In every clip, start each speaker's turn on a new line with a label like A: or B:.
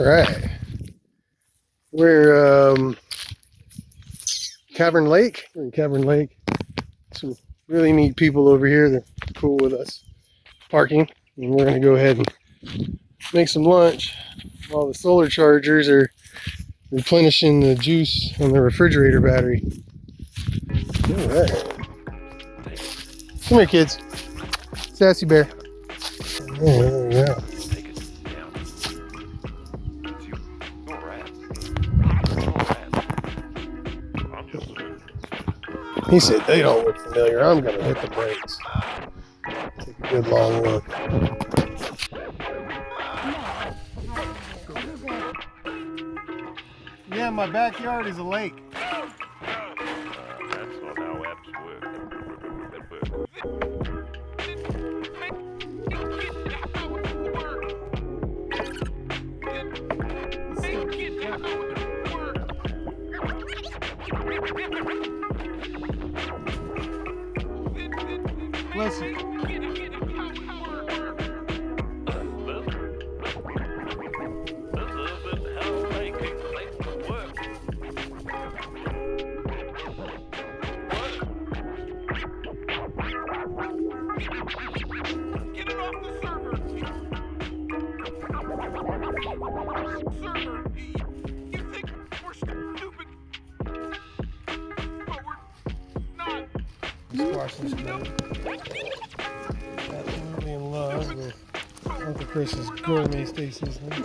A: All right, we're Cavern Lake. We're in Cavern Lake. Some really neat people over here. They're cool with us parking, and we're gonna go ahead and make some lunch while the solar chargers are replenishing the juice on the refrigerator battery. All right, come here, kids. Sassy bear. There we go. He said they don't look familiar. I'm gonna hit the brakes. Take a good long look. Yeah, my backyard is a lake.
B: That's not how apps work.
A: Bless you. Squash this guy. Absolutely in love with Uncle Chris's gourmet steak seasoning.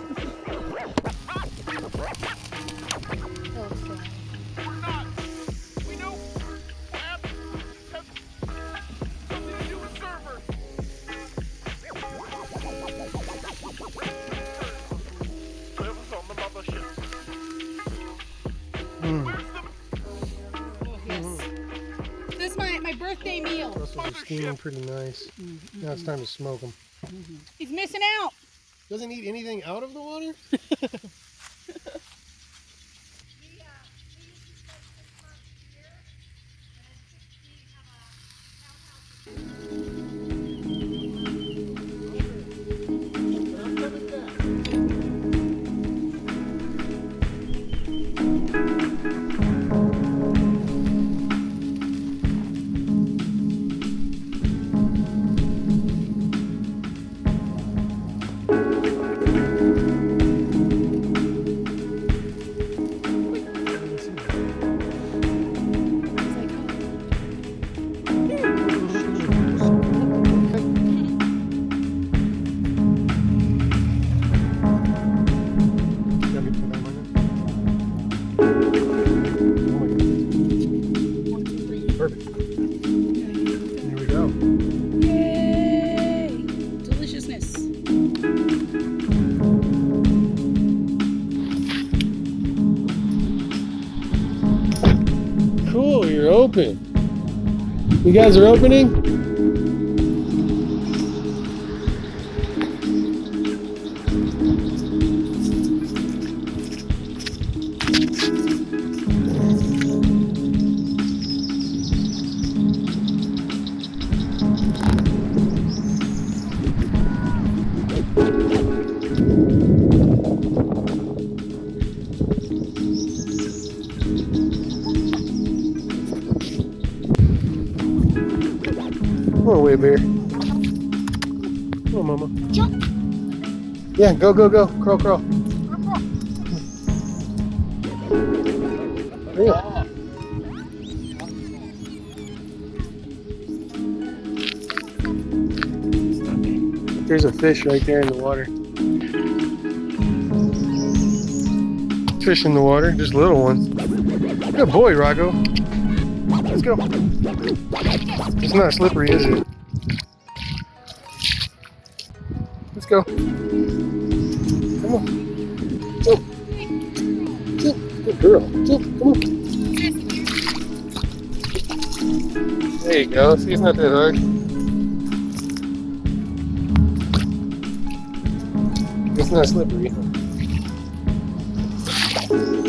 C: My birthday meal.
A: Those are steaming pretty nice. Now it's time to smoke them.
C: He's missing out.
A: Doesn't eat anything out of the water? Perfect. Here we go.
C: Yay! Deliciousness.
A: Cool, you're open. You guys are opening? Come on, Way Bear. Come on, Mama.
C: Jump.
A: Yeah, go, go, go. Crawl, crawl. Yeah. There's a fish right there in the water. Fish in the water, just little ones. Good boy, Rocco. Let's go. It's not slippery, is it? Let's go. Come on. Jump. Jump. Good girl. Jump. Come on. There you go. See, it's not that hard. It's not slippery.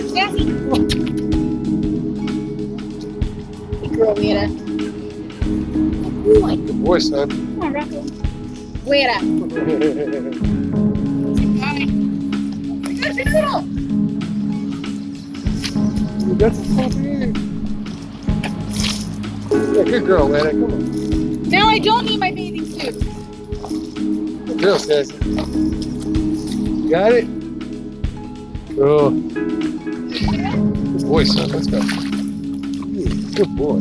C: Sassy. Good girl, Weta.
A: Good boy, son.
C: Come on, Rocco. Weta. Hi. Mix it up.
A: You got some stuff here. Yeah, good girl, man. Come on.
C: Now I don't need my bathing suit.
A: Good girl, Sassy. Got it? Cool. Good boy, son. Let's go. Good boy.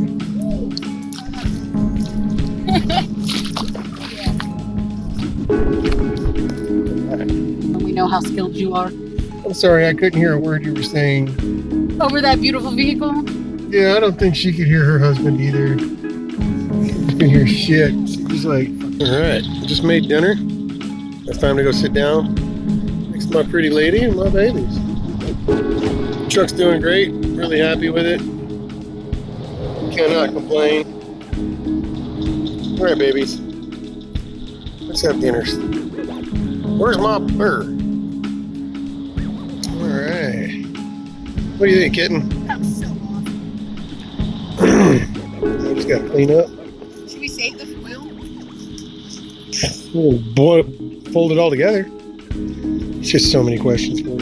C: We know how skilled you are.
A: I'm sorry, I couldn't hear a word you were saying.
C: Over that beautiful vehicle.
A: Yeah, I don't think she could hear her husband either. She couldn't hear shit. She was like, alright, just made dinner. It's time to go sit down next to my pretty lady and my babies. The truck's doing great. Really happy with it. Cannot complain. Alright, babies. Let's have dinners. Where's my bird? Alright. What do you think, kitten?
C: That was so awesome.
A: I just gotta clean up.
C: Should we save the foil?
A: We'll fold it all together. It's just so many questions for